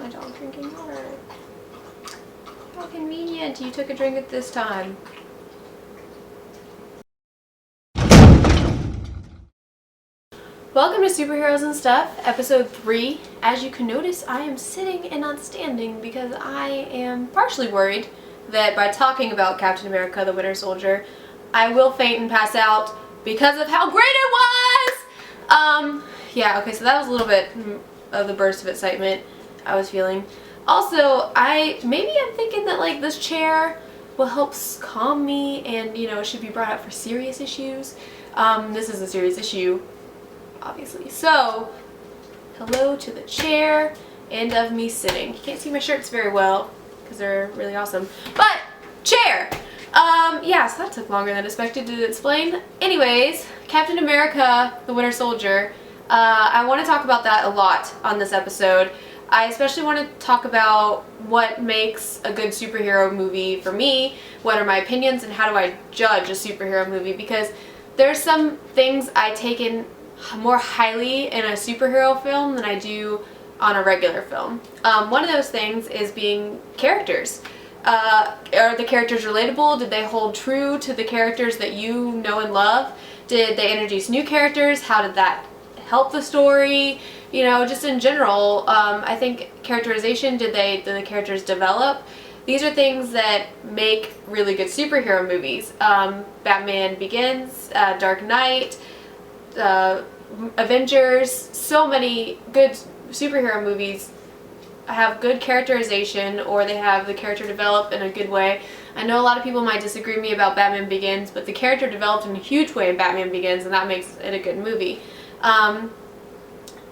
my dog drinking water. How convenient, you took a drink at this time. Welcome to Superheroes and Stuff, episode 3. As you can notice, I am sitting and not standing because I am partially worried that by talking about Captain America, the Winter Soldier, I will faint and pass out because of how great it was! Yeah, okay, so that was a little bit of the burst of excitement I was feeling. Also, maybe I'm thinking that like this chair will help calm me and, you know, it should be brought up for serious issues. This is a serious issue, obviously. So, hello to the chair and of me sitting. You can't see my shirts very well because they're really awesome. But, chair! Yeah, so that took longer than expected to explain. Anyways, Captain America, the Winter Soldier. I want to talk about that a lot on this episode. I especially want to talk about what makes a good superhero movie for me, what are my opinions, and how do I judge a superhero movie, because there's some things I take in more highly in a superhero film than I do on a regular film. One of those things is being characters. Are the characters relatable? Did they hold true to the characters that you know and love? Did they introduce new characters? How did that help the story? You know, just in general, I think characterization, did the characters develop? These are things that make really good superhero movies. Batman Begins, Dark Knight, Avengers, so many good superhero movies have good characterization, or they have the character developed in a good way. I know a lot of people might disagree with me about Batman Begins, but the character developed in a huge way in Batman Begins, and that makes it a good movie.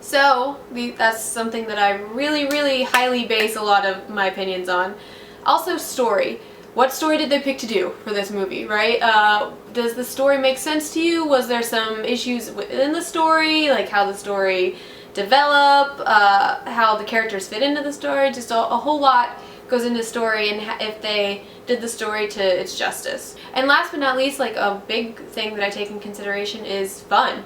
So that's something that I really, really highly base a lot of my opinions on. Also, story. What story did they pick to do for this movie, right? Does the story make sense to you? Was there some issues within the story, like how the story developed, how the characters fit into the story? Just a whole lot goes into the story, and if they did the story to its justice. And last but not least, like a big thing that I take in consideration is fun.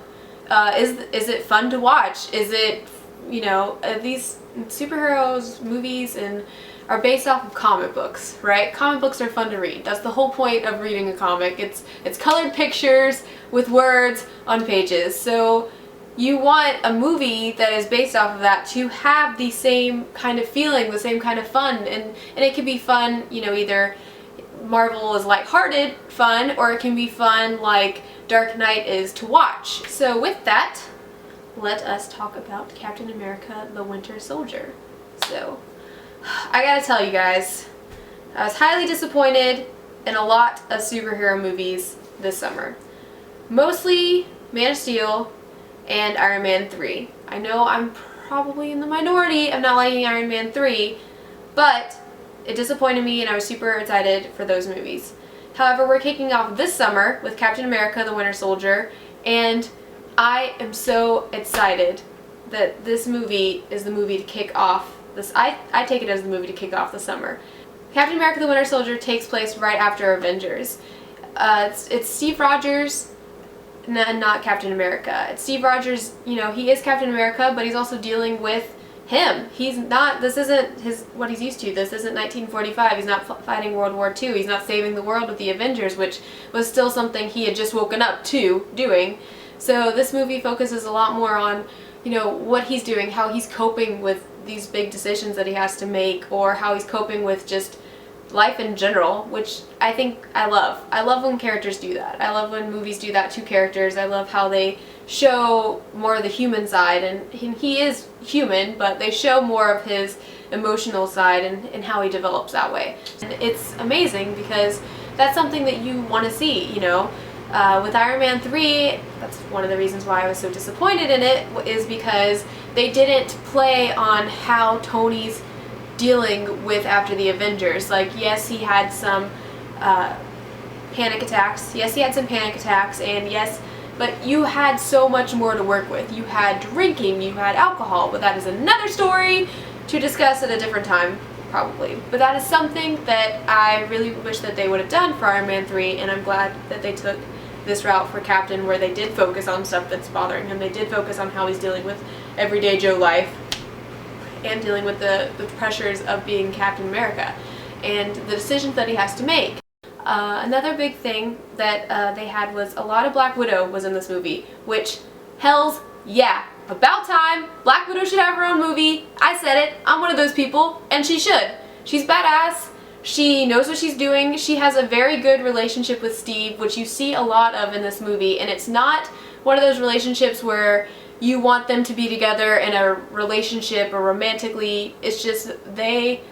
Is it fun to watch? Is it, you know, these superheroes movies and are based off of comic books, right? Comic books are fun to read. That's the whole point of reading a comic. It's colored pictures with words on pages. So you want a movie that is based off of that to have the same kind of feeling, the same kind of fun, and it can be fun, you know, either Marvel is lighthearted fun, or it can be fun like Dark Knight is to watch. So with that, let us talk about Captain America, the Winter Soldier. So, I gotta tell you guys, I was highly disappointed in a lot of superhero movies this summer. Mostly Man of Steel and Iron Man 3. I know I'm probably in the minority of not liking Iron Man 3, but it disappointed me and I was super excited for those movies. However, we're kicking off this summer with Captain America, the Winter Soldier, and I am so excited that this movie is the movie to kick off this. I take it as the movie to kick off the summer. Captain America, the Winter Soldier takes place right after Avengers. It's Steve Rogers and not Captain America. It's Steve Rogers, you know, he is Captain America, but he's also dealing with him. He's not, this isn't what he's used to. This isn't 1945. He's not fighting World War II. He's not saving the world with the Avengers, which was still something he had just woken up to doing. So this movie focuses a lot more on, you know, what he's doing, how he's coping with these big decisions that he has to make, or how he's coping with just life in general, which I think I love. I love when characters do that. I love when movies do that to characters. I love how they show more of the human side, and he is human, but they show more of his emotional side and how he develops that way. And it's amazing because that's something that you want to see, you know. With Iron Man 3, that's one of the reasons why I was so disappointed in it, is because they didn't play on how Tony's dealing with after the Avengers. Like, yes, he had some panic attacks. Yes, he had some panic attacks, and yes, but you had so much more to work with. You had drinking, you had alcohol, but that is another story to discuss at a different time, probably. But that is something that I really wish that they would have done for Iron Man 3, and I'm glad that they took this route for Captain, where they did focus on stuff that's bothering him. They did focus on how he's dealing with everyday Joe life. and dealing with the pressures of being Captain America and the decisions that he has to make. Another big thing that they had was a lot of Black Widow was in this movie, which, hells yeah, about time. Black Widow should have her own movie. I said it. I'm one of those people, and she should. She's badass. She knows what she's doing. She has a very good relationship with Steve, which you see a lot of in this movie, and it's not one of those relationships where you want them to be together in a relationship or romantically. It's just they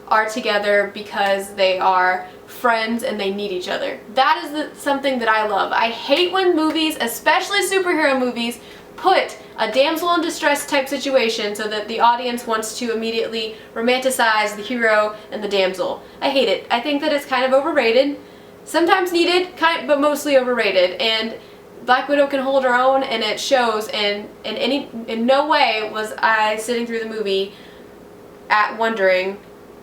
are together because they are friends and they need each other. That is something that I love. I hate when movies, especially superhero movies, put a damsel in distress type situation so that the audience wants to immediately romanticize the hero and the damsel. I hate it. I think that it's kind of overrated. Sometimes needed, but mostly overrated. And Black Widow can hold her own, and it shows. And in no way was I sitting through the movie wondering,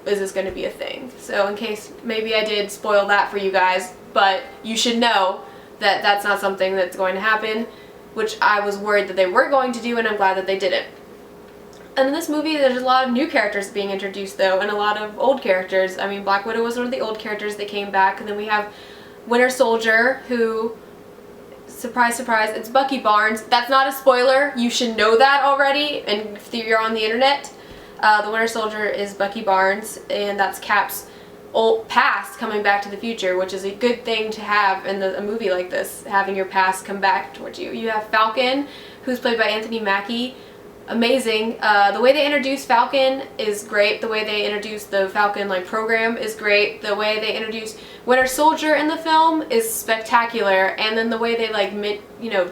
is this going to be a thing? So in case maybe I did spoil that for you guys, but you should know that that's not something that's going to happen, which I was worried that they were going to do, and I'm glad that they didn't. And in this movie, there's a lot of new characters being introduced, though, and a lot of old characters. I mean, Black Widow was one of the old characters that came back, and then we have Winter Soldier, who, surprise, surprise, it's Bucky Barnes. That's not a spoiler. You should know that already, and if you're on the internet. The Winter Soldier is Bucky Barnes, and that's Cap's old past coming back to the future, which is a good thing to have in a movie like this, having your past come back towards you. You have Falcon, who's played by Anthony Mackie. Amazing. The way they introduce Falcon is great. The way they introduce the Falcon program is great. The way they introduce Winter Soldier in the film is spectacular. And then the way they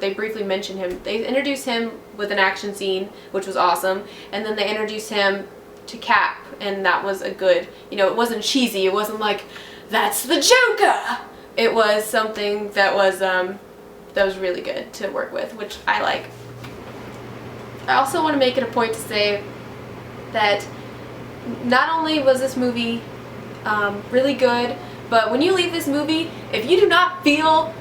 they briefly mention him. They introduce him with an action scene, which was awesome. And then they introduce him to Cap, and that was a good, it wasn't cheesy. It wasn't like, that's the Joker. It was something that was really good to work with, which I like. I also want to make it a point to say that not only was this movie really good, but when you leave this movie, if you do not feel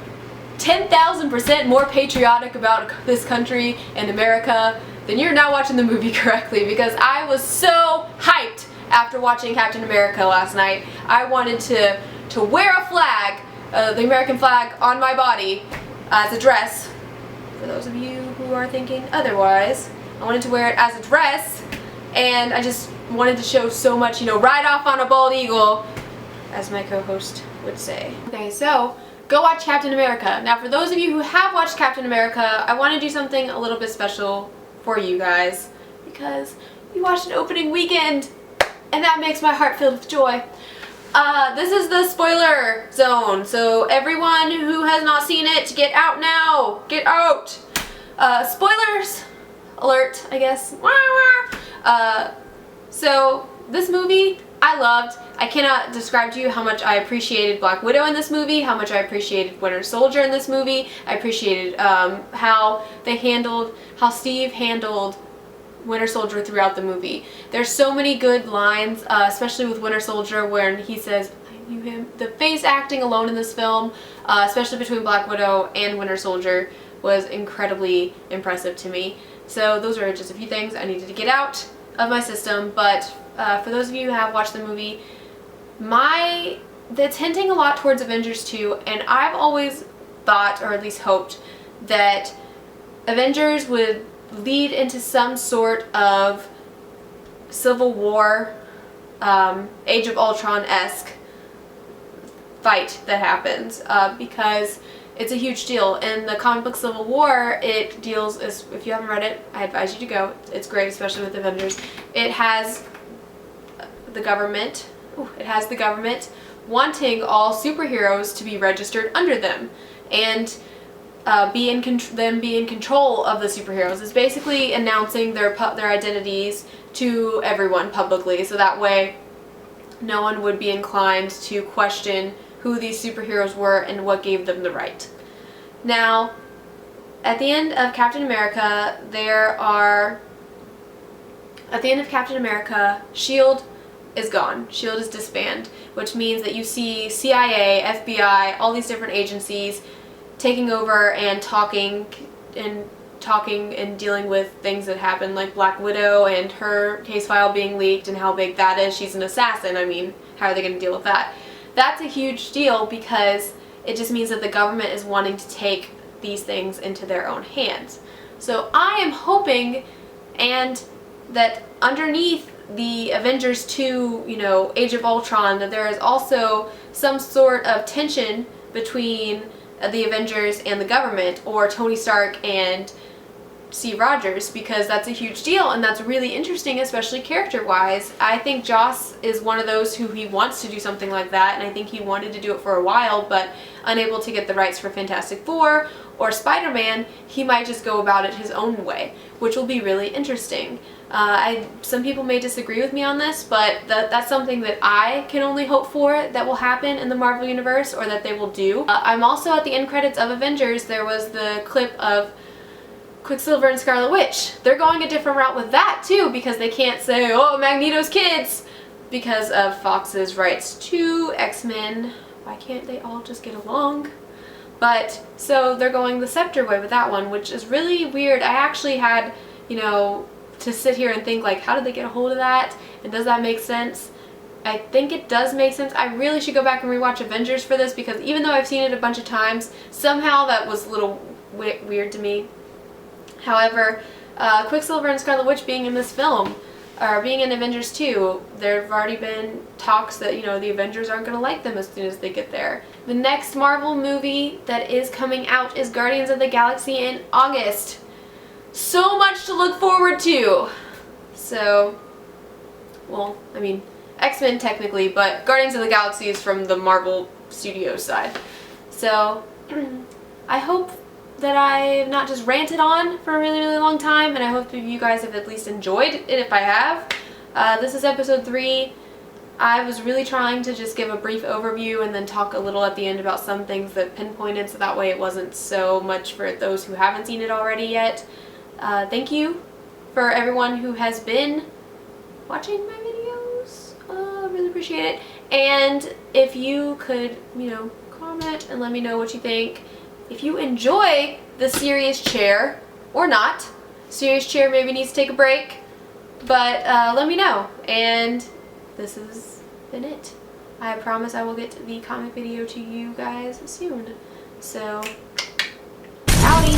10,000% more patriotic about this country and America, then you're not watching the movie correctly, because I was so hyped after watching Captain America last night. I wanted to wear a flag, the American flag, on my body as a dress. For those of you who are thinking otherwise, I wanted to wear it as a dress, and I just wanted to show so much, ride off on a bald eagle, as my co-host would say. Okay, so go watch Captain America. Now, for those of you who have watched Captain America, I want to do something a little bit special for you guys, because you watched an opening weekend, and that makes my heart filled with joy. This is the spoiler zone, so everyone who has not seen it, get out now! Get out! Spoilers alert, I guess. So, this movie, I loved. I cannot describe to you how much I appreciated Black Widow in this movie, how much I appreciated Winter Soldier in this movie. I appreciated how Steve handled Winter Soldier throughout the movie. There's so many good lines, especially with Winter Soldier, when he says, I knew him. The face acting alone in this film, especially between Black Widow and Winter Soldier, was incredibly impressive to me. So those are just a few things I needed to get out of my system, but for those of you who have watched the movie, that's hinting a lot towards Avengers 2, and I've always thought, or at least hoped, that Avengers would lead into some sort of Civil War, Age of Ultron-esque fight that happens, because it's a huge deal. In the comic book Civil War, it deals, if you haven't read it, I advise you to go. It's great, especially with Avengers. It has the government wanting all superheroes to be registered under them, and be in control of the superheroes. It's basically announcing their identities to everyone publicly, so that way no one would be inclined to question who these superheroes were and what gave them the right. Now, at the end of Captain America, S.H.I.E.L.D. is gone. S.H.I.E.L.D. is disbanded, which means that you see CIA, FBI, all these different agencies taking over and talking and talking and dealing with things that happened, like Black Widow and her case file being leaked and how big that is. She's an assassin. I mean, how are they going to deal with that? That's a huge deal because it just means that the government is wanting to take these things into their own hands. So I am hoping and that underneath the Avengers 2, you know, Age of Ultron, that there is also some sort of tension between the Avengers and the government, or Tony Stark and Steve Rogers, because that's a huge deal and that's really interesting, especially character-wise. I think Joss is one of those who he wants to do something like that, and I think he wanted to do it for a while, but unable to get the rights for Fantastic Four or Spider-Man, he might just go about it his own way, which will be really interesting. Some people may disagree with me on this, but that's something that I can only hope for that will happen in the Marvel Universe, or that they will do. I'm also at the end credits of Avengers. There was the clip of Quicksilver and Scarlet Witch. They're going a different route with that too, because they can't say, oh, Magneto's kids, because of Fox's rights to X-Men. Why can't they all just get along? But, so they're going the Scepter way with that one, which is really weird. I actually had, you know, to sit here and think, like, how did they get a hold of that? And does that make sense? I think it does make sense. I really should go back and rewatch Avengers for this, because even though I've seen it a bunch of times, somehow that was a little weird to me. However, Quicksilver and Scarlet Witch being in this film, or being in Avengers 2, there have already been talks that, you know, the Avengers aren't going to like them as soon as they get there. The next Marvel movie that is coming out is Guardians of the Galaxy in August. So much to look forward to! So, well, I mean, X-Men technically, but Guardians of the Galaxy is from the Marvel Studios side. So, I hope that I have not just ranted on for a really, really long time, and I hope that you guys have at least enjoyed it if I have. This is episode 3. I was really trying to just give a brief overview and then talk a little at the end about some things that pinpointed, so that way it wasn't so much for those who haven't seen it already yet. Thank you for everyone who has been watching my videos. Really appreciate it. And if you could, you know, comment and let me know what you think. If you enjoy the serious chair, or not, serious chair maybe needs to take a break, but let me know. And this has been it. I promise I will get the comic video to you guys soon. So, howdy!